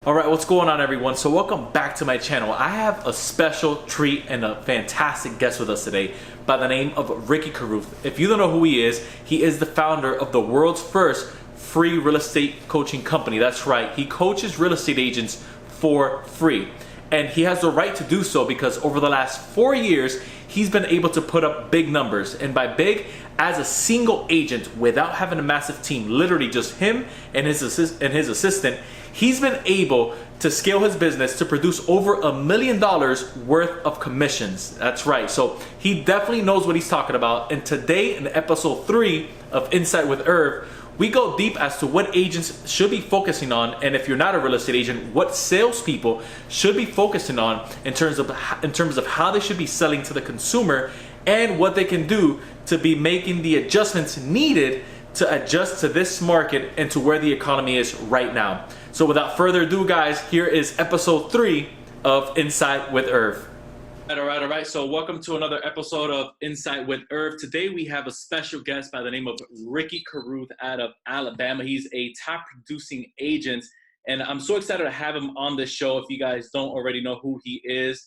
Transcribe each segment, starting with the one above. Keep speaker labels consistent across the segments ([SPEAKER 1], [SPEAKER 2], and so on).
[SPEAKER 1] All right, what's going on, everyone? So welcome back to my channel. I have a special treat and a fantastic guest with us today by the name of Ricky Carruth. If you don't know who he is the founder of the world's first free real estate coaching company. That's right, he coaches real estate agents for free. And he has the right to do so because over the last 4 years, he's been able to put up big numbers. And by big, as a single agent without having a massive team, literally just him and his assistant, he's been able to scale his business to produce over $1 million worth of commissions. That's right. So he definitely knows what he's talking about. And today in episode 3 of Insight with Irv, we go deep as to what agents should be focusing on, and if you're not a real estate agent, what salespeople should be focusing on in terms of how they should be selling to the consumer, and what they can do to be making the adjustments needed to adjust to this market and to where the economy is right now. So without further ado, guys, here is episode 3 of Insight with Irv. All right. So welcome to another episode of Insight with Irv. Today we have a special guest by the name of Ricky Carruth out of Alabama. He's a top producing agent, and I'm so excited to have him on this show. If you guys don't already know who he is,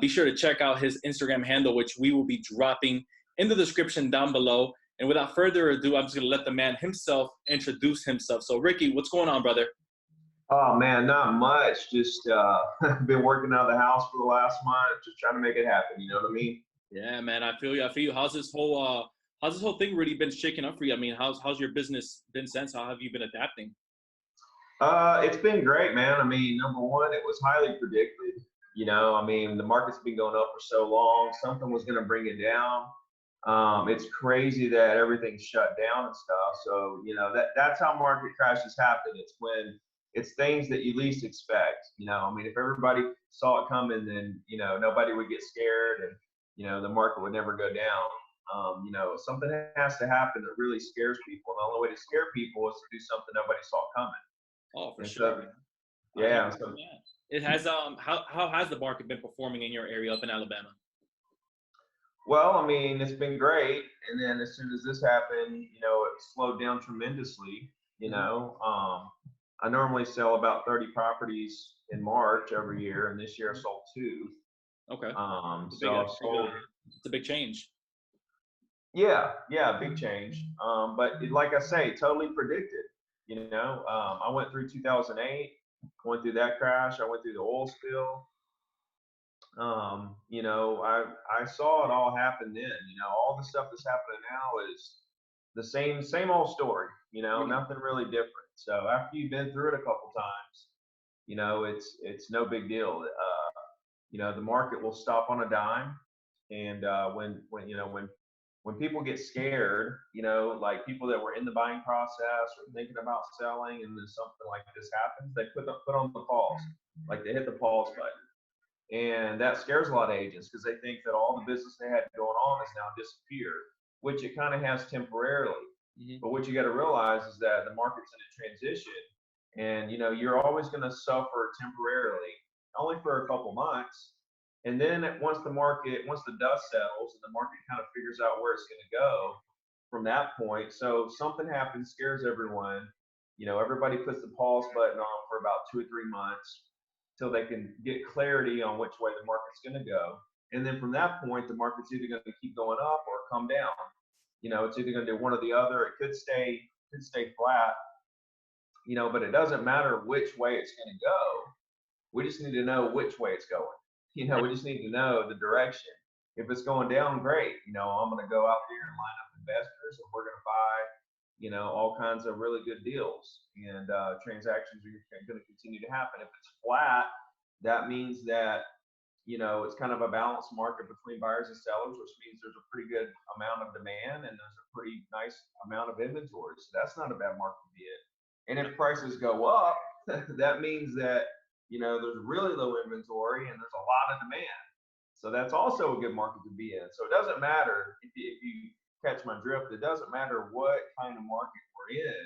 [SPEAKER 1] be sure to check out his Instagram handle, which we will be dropping in the description down below. And without further ado, I'm just going to let the man himself introduce himself. So Ricky, what's going on, brother?
[SPEAKER 2] Oh man, not much. Just been working out of the house for the last month, just trying to make it happen. You know what I mean?
[SPEAKER 1] Yeah, man, I feel you. How's this whole thing really been shaking up for you? I mean, how's your business been since? How have you been adapting?
[SPEAKER 2] It's been great, man. I mean, number one, it was highly predicted. I mean, the market's been going up for so long, something was going to bring it down. It's crazy that everything's shut down and stuff. So, that's how market crashes happen. It's when it's things that you least expect. I mean, if everybody saw it coming, then, nobody would get scared and, the market would never go down. Something has to happen that really scares people. And the only way to scare people is to do something nobody saw coming.
[SPEAKER 1] Oh, for
[SPEAKER 2] And
[SPEAKER 1] sure,
[SPEAKER 2] so,
[SPEAKER 1] man.
[SPEAKER 2] yeah. So,
[SPEAKER 1] It has how has the market been performing in your area up in Alabama?
[SPEAKER 2] well, I mean, it's been great. And then as soon as this happened, it slowed down tremendously. I normally sell about 30 properties in March every year, and this year I sold 2.
[SPEAKER 1] Okay.
[SPEAKER 2] So I've sold,
[SPEAKER 1] It's a big change.
[SPEAKER 2] yeah, big change. But like I say, totally predicted. I went through 2008, went through that crash, I went through the oil spill. I saw it all happen then. All the stuff that's happening now is the same old story. Nothing really different. So after you've been through it a couple times, it's no big deal. The market will stop on a dime, and when people get scared, like people that were in the buying process or thinking about selling, and then something like this happens, they put on the pause, like they hit the pause button. And that scares a lot of agents because they think that all the business they had going on has now disappeared, which it kind of has temporarily.
[SPEAKER 1] Hmm.
[SPEAKER 2] But what you got to realize is that the market's in a transition, and you're always going to suffer temporarily, only for a couple months. And then once the dust settles and the market kind of figures out where it's going to go from that point, so something happens, scares everyone. Everybody puts the pause button on for about 2 or 3 months till they can get clarity on which way the market's going to go. And then from that point, the market's either going to keep going up or come down. It's either going to do one or the other. It could stay flat, but it doesn't matter which way it's going to go. We just need to know which way it's going. We just need to know the direction. If it's going down, great. I'm going to go out there and line up investors, and we're going to buy, all kinds of really good deals, and transactions are going to continue to happen. If it's flat, that means that it's kind of a balanced market between buyers and sellers, which means there's a pretty good amount of demand and there's a pretty nice amount of inventory. So that's not a bad market to be in. And if prices go up, that means that there's really low inventory and there's a lot of demand. So that's also a good market to be in. So it doesn't matter if you catch my drift. It doesn't matter what kind of market we're in.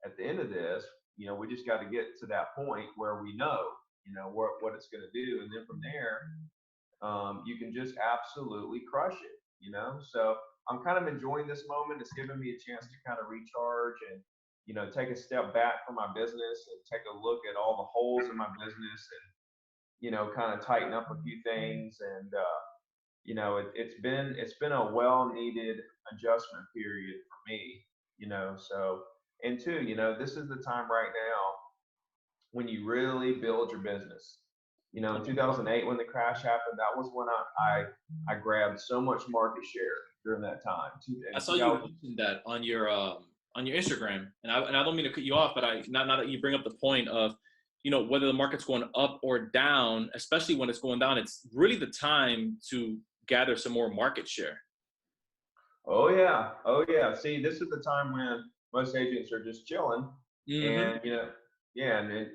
[SPEAKER 2] At the end of this, we just got to get to that point where we know, what it's going to do, and then from there, you can just absolutely crush it. So I'm kind of enjoying this moment. It's giving me a chance to kind of recharge and take a step back from my business and take a look at all the holes in my business and, kind of tighten up a few things. And, it's been a well needed adjustment period for me, so, and two, this is the time right now when you really build your business. In 2008, when the crash happened, that was when I grabbed so much market share during that time.
[SPEAKER 1] I saw you mentioned that on your Instagram, and I don't mean to cut you off, but now that you bring up the point of, whether the market's going up or down, especially when it's going down, it's really the time to gather some more market share.
[SPEAKER 2] Oh yeah, oh yeah. See, this is the time when most agents are just chilling,
[SPEAKER 1] Mm-hmm.
[SPEAKER 2] and yeah, and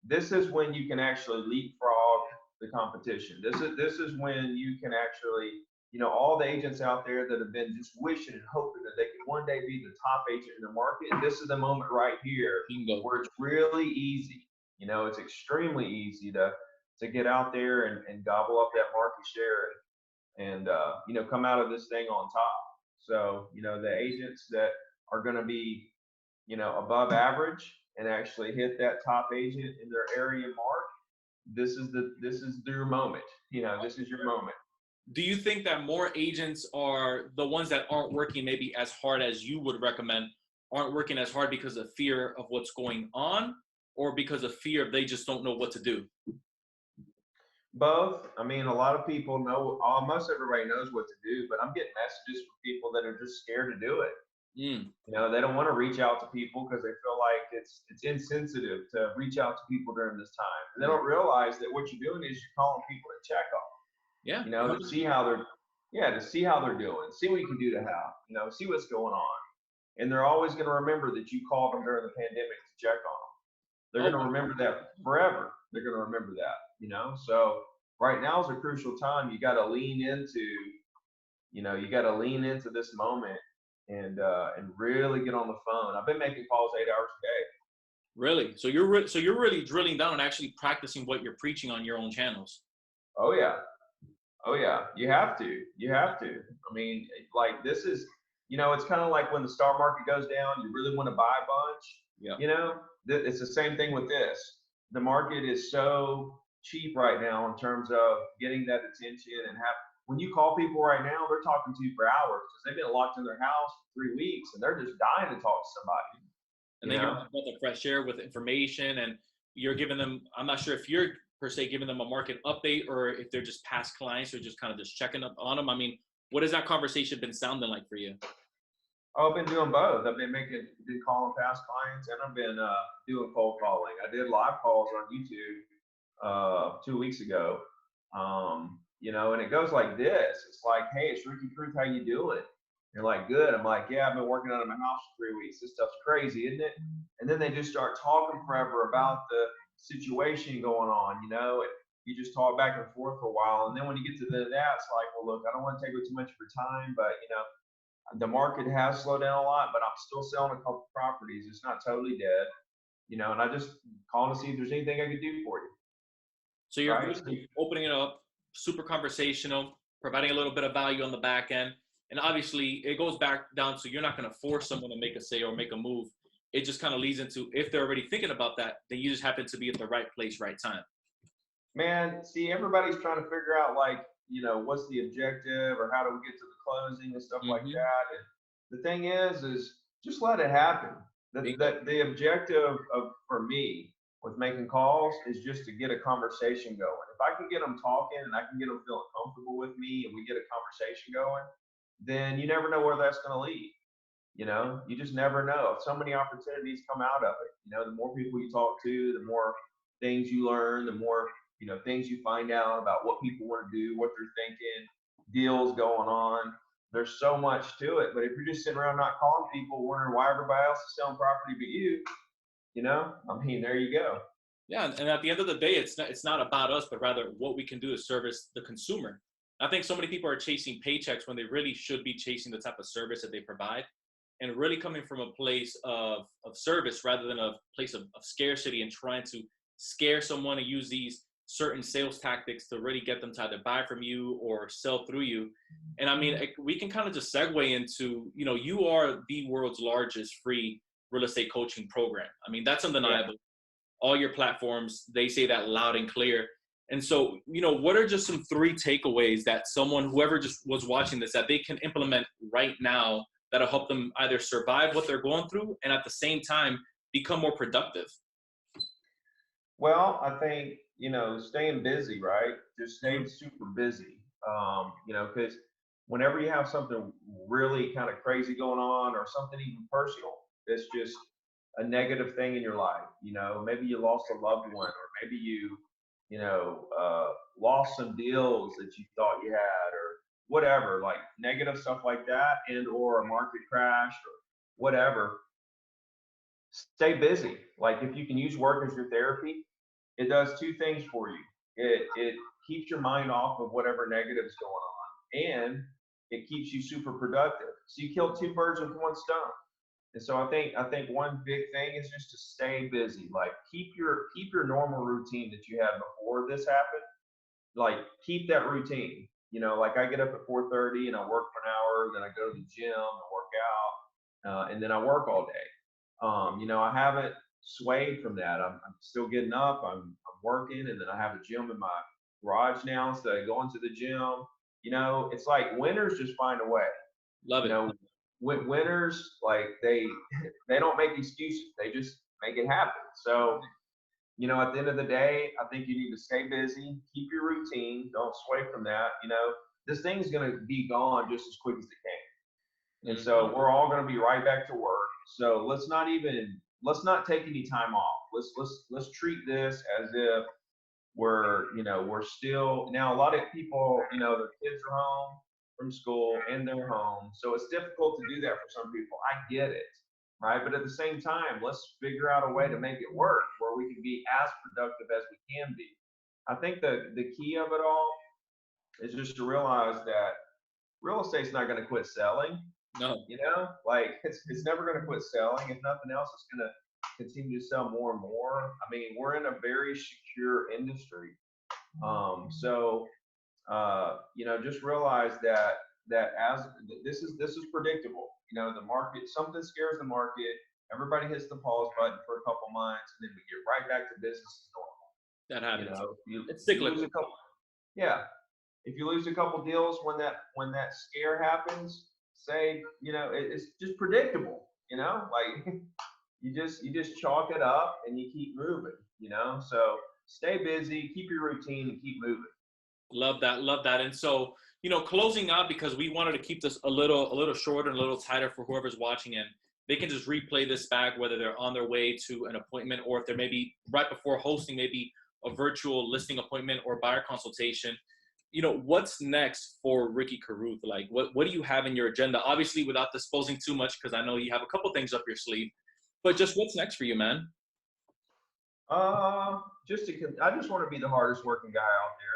[SPEAKER 2] this is when you can actually leapfrog the competition. This is when you can actually, all the agents out there that have been just wishing and hoping that they can one day be the top agent in the market. And this is the moment right here
[SPEAKER 1] Bingo.
[SPEAKER 2] where it's really easy. It's extremely easy to get out there and gobble up that market share and come out of this thing on top. So the agents that are going to be above average and actually hit that top agent in their area mark, this is your moment. This is your moment.
[SPEAKER 1] Do you think that more agents are the ones that aren't working maybe as hard as you would recommend, aren't working as hard because of fear of what's going on, or because of fear of they just don't know what to do?
[SPEAKER 2] Both. I mean, a lot of people know, almost everybody knows what to do, but I'm getting messages from people that are just scared to do it.
[SPEAKER 1] Mm.
[SPEAKER 2] They don't want to reach out to people because they feel like it's insensitive to reach out to people during this time. And they don't realize that what you're doing is you're calling people to check on
[SPEAKER 1] Yeah.
[SPEAKER 2] them, to see how they're doing, see what you can do to help, see what's going on. And they're always going to remember that you called them during the pandemic to check on them. They're going to remember that forever. They're going to remember that, So right now is a crucial time. You got to lean into, this moment and really get on the phone. I've been making calls 8 hours a day.
[SPEAKER 1] Really? So you're really drilling down and actually practicing what you're preaching on your own channels.
[SPEAKER 2] Oh yeah. Oh yeah. You have to. You have to. I mean, like this is, it's kind of like when the stock market goes down, you really want to buy a bunch.
[SPEAKER 1] Yeah.
[SPEAKER 2] It's the same thing with this. The market is so cheap right now in terms of getting that attention and when you call people right now, they're talking to you for hours because they've been locked in their house for 3 weeks and they're just dying to talk to somebody.
[SPEAKER 1] And then you're about the fresh air with information, and you're giving them, I'm not sure if you're per se giving them a market update or if they're just past clients or just kind of just checking up on them. I mean, what has that conversation been sounding like for you?
[SPEAKER 2] Oh, I've been doing both. I've been calling past clients, and I've been doing cold calling. I did live calls on YouTube 2 weeks ago. And it goes like this. It's like, hey, it's Ricky Cruz. How you doing? They're like, good. I'm like, yeah, I've been working out of my house for 3 weeks. This stuff's crazy, isn't it? And then they just start talking forever about the situation going on, and you just talk back and forth for a while. And then when you get to the end of that, it's like, well, look, I don't want to take up too much of your time, but the market has slowed down a lot, but I'm still selling a couple properties. It's not totally dead, and I just calling to see if there's anything I could do for you.
[SPEAKER 1] So you're opening it up, super conversational, providing a little bit of value on the back end. And obviously it goes back down to, you're not going to force someone to make a sale or make a move. It just kind of leads into, if they're already thinking about that, then you just happen to be at the right place, right time.
[SPEAKER 2] Man, see, everybody's trying to figure out what's the objective or how do we get to the closing and stuff like that. And the thing is just let it happen. The objective for me with making calls is just to get a conversation going. If I can get them talking and I can get them feeling comfortable with me and we get a conversation going, then you never know where that's going to lead. You just never know. So many opportunities come out of it. The more people you talk to, the more things you learn, the more, things you find out about what people want to do, what they're thinking, deals going on. There's so much to it. But if you're just sitting around not calling people, wondering why everybody else is selling property but you, there you go.
[SPEAKER 1] Yeah. And at the end of the day, it's not about us, but rather what we can do to service the consumer. I think so many people are chasing paychecks when they really should be chasing the type of service that they provide, and really coming from a place of service rather than a place of scarcity and trying to scare someone and use these certain sales tactics to really get them to either buy from you or sell through you. And I mean, we can kind of just segue into, you are the world's largest free real estate coaching program. I mean, that's undeniable. All your platforms, they say that loud and clear. And so, what are just some 3 takeaways that someone, whoever just was watching this, that they can implement right now that'll help them either survive what they're going through and at the same time become more productive?
[SPEAKER 2] Well, I think, staying busy, right? Just staying super busy. Because whenever you have something really kind of crazy going on or something even personal, it's just a negative thing in your life. Maybe you lost a loved one, or maybe you lost some deals that you thought you had, or whatever, like negative stuff like that, and or a market crash or whatever. Stay busy. Like if you can use work as your therapy, it does 2 things for you. It keeps your mind off of whatever negative is going on, and it keeps you super productive. So you kill 2 birds with 1 stone. And so I think one big thing is just to stay busy. Like keep your normal routine that you had before this happened. Like keep that routine. Like I get up at 4:30 and I work for an hour, then I go to the gym, I work out, and then I work all day. I haven't swayed from that. I'm still getting up. I'm working, and then I have a gym in my garage now instead of going to the gym. It's like winners just find a way.
[SPEAKER 1] Love
[SPEAKER 2] You
[SPEAKER 1] it.
[SPEAKER 2] know, winners, like they don't make excuses. They just make it happen. So at the end of the day, I think you need to stay busy, keep your routine, don't sway from that. This thing's gonna be gone just as quick as it came. And so we're all going to be right back to work. So let's not take any time off. Let's treat this as if we're still, now a lot of people, their kids are home from school and they're home. So it's difficult to do that for some people. I get it. Right. But at the same time, let's figure out a way to make it work where we can be as productive as we can be. I think the key of it all is just to realize that real estate's not going to quit selling.
[SPEAKER 1] No.
[SPEAKER 2] Like it's never going to quit selling. If nothing else, it's going to continue to sell more and more. I mean, we're in a very secure industry. Just realize that as this is predictable. The market, something scares the market. Everybody hits the pause button for a couple months, and then we get right back to business as normal.
[SPEAKER 1] That happens. It's
[SPEAKER 2] You lose
[SPEAKER 1] cyclical.
[SPEAKER 2] a couple, yeah. If you lose a couple deals when that scare happens, say, it's just predictable. Like you just chalk it up and you keep moving. So stay busy, keep your routine, and keep moving.
[SPEAKER 1] Love that. Love that. And so, closing out, because we wanted to keep this a little shorter and a little tighter for whoever's watching, and they can just replay this back, whether they're on their way to an appointment or if they're maybe right before hosting maybe a virtual listing appointment or buyer consultation. What's next for Ricky Carruth? Like, what do you have in your agenda? Obviously, without disposing too much, because I know you have a couple things up your sleeve, but just what's next for you, man?
[SPEAKER 2] I just want to be the hardest working guy out there.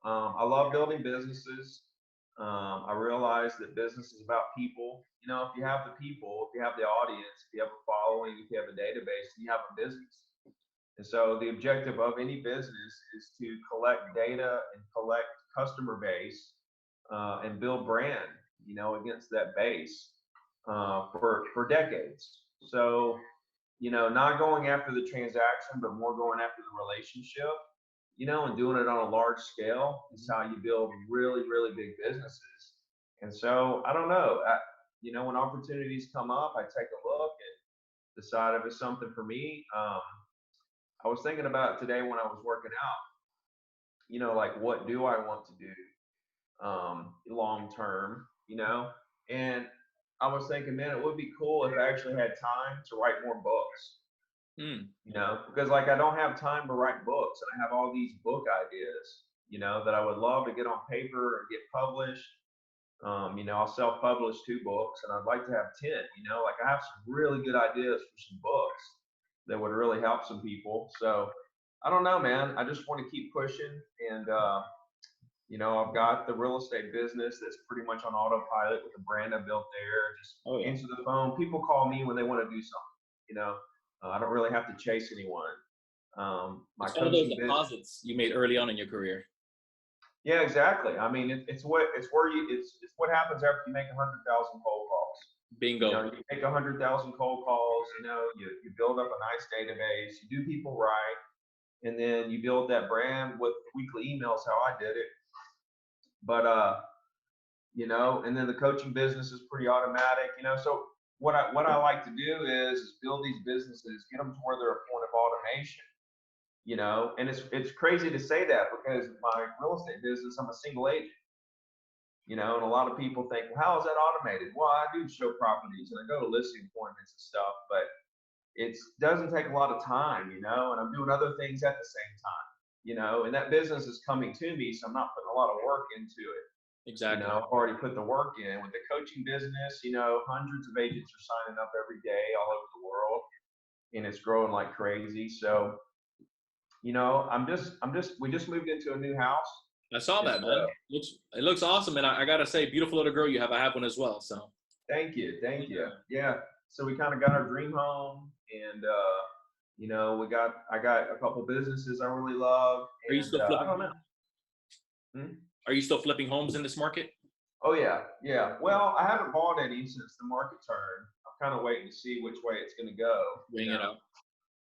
[SPEAKER 2] I love building businesses. I realize that business is about people. If you have the people, if you have the audience, if you have a following, if you have a database, you have a business. And so the objective of any business is to collect data and collect customer base and build brand, against that base for decades. So, not going after the transaction, but more going after the relationship, and doing it on a large scale is how you build really, really big businesses. And so I don't know, when opportunities come up, I take a look and decide if it's something for me. I was thinking about it today when I was working out, like what do I want to do long term, and I was thinking, man, it would be cool if I actually had time to write more books, because like I don't have time to write books, and I have all these book ideas, that I would love to get on paper and get published. I'll self-publish 2 books, and I'd like to have 10. Like I have some really good ideas for some books that would really help some people. So I don't know, man. I just want to keep pushing, and I've got the real estate business that's pretty much on autopilot with the brand I built there. Just answer the phone. People call me when they want to do something. I don't really have to chase anyone. My
[SPEAKER 1] It's all those deposits you made early on in your career.
[SPEAKER 2] Yeah, exactly. I mean, it's what happens after you make 100,000 cold calls.
[SPEAKER 1] Bingo.
[SPEAKER 2] You know, you make 100,000 cold calls. You know, you build up a nice database. You do people right, and then you build that brand with weekly emails. How I did it, but you know, and then the coaching business is pretty automatic. You know, so what I like to do is build these businesses, get them to where they're a point of automation. You know, and it's crazy to say that because my real estate business, I'm a single agent. You know, and a lot of people think, well, how is that automated? Well, I do show properties and I go to listing appointments and stuff, but it doesn't take a lot of time, you know, and I'm doing other things at the same time, you know, and that business is coming to me, so I'm not putting a lot of work into it. You
[SPEAKER 1] Exactly.
[SPEAKER 2] know, I've already put the work in. With the coaching business, you know, hundreds of agents are signing up every day all over the world, and it's growing like crazy. So, you know, we just moved into a new house.
[SPEAKER 1] I saw
[SPEAKER 2] It's
[SPEAKER 1] that, man. It looks awesome, and I gotta say, beautiful little girl you have. I have one as well. So
[SPEAKER 2] thank you. Yeah. So we kind of got our dream home, and you know, I got a couple businesses I really love,
[SPEAKER 1] are you
[SPEAKER 2] and
[SPEAKER 1] still
[SPEAKER 2] I
[SPEAKER 1] flipping?
[SPEAKER 2] don't know. Hmm?
[SPEAKER 1] Are you still flipping homes in this market?
[SPEAKER 2] Oh yeah, yeah. Well, I haven't bought any since the market turned. I'm kind of waiting to see which way it's going to go.
[SPEAKER 1] Bring it up.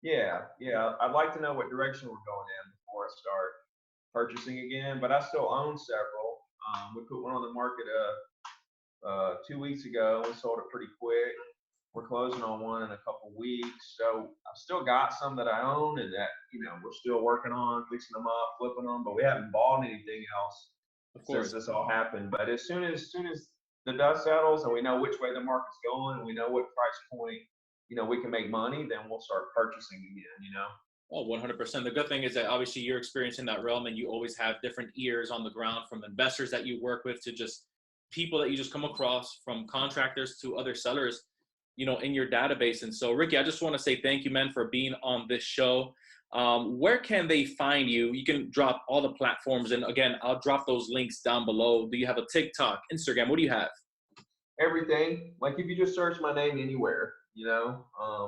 [SPEAKER 2] Yeah, yeah. I'd like to know what direction we're going in before I start purchasing again. But I still own several. We put one on the market 2 weeks ago. We sold it pretty quick. We're closing on one in a couple weeks. So I've still got some that I own and that, you know, we're still working on fixing them up, flipping them, but we haven't bought anything else
[SPEAKER 1] Of course.
[SPEAKER 2] since this all happened. But as soon as the dust settles and we know which way the market's going, and we know what price point, you know, we can make money, then we'll start purchasing again, you know.
[SPEAKER 1] Oh, 100%. The good thing is that obviously you're experiencing that realm and you always have different ears on the ground from investors that you work with to just people that you just come across, from contractors to other sellers, you know, in your database. And so, Ricky, I just want to say thank you, man, for being on this show. Where can they find you? You can drop all the platforms. And again, I'll drop those links down below. Do you have a TikTok, Instagram? What do you have?
[SPEAKER 2] Everything. Like if you just search my name anywhere, you know.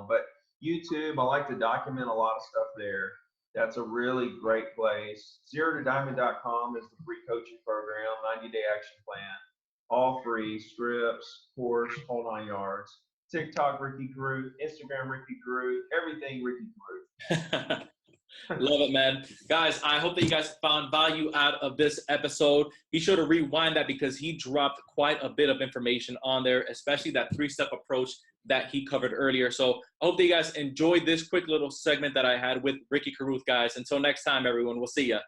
[SPEAKER 2] But YouTube, I like to document a lot of stuff there. That's a really great place. ZeroToDiamond.com is the free coaching program, 90-day action plan, all free, scripts, course, whole 9 yards. TikTok, Ricky Carruth, Instagram, Ricky Carruth, everything Ricky Carruth.
[SPEAKER 1] Love it, man. Guys, I hope that you guys found value out of this episode. Be sure to rewind that because he dropped quite a bit of information on there, especially that 3-step approach that he covered earlier. So I hope that you guys enjoyed this quick little segment that I had with Ricky Carruth, guys. Until next time, everyone, we'll see ya.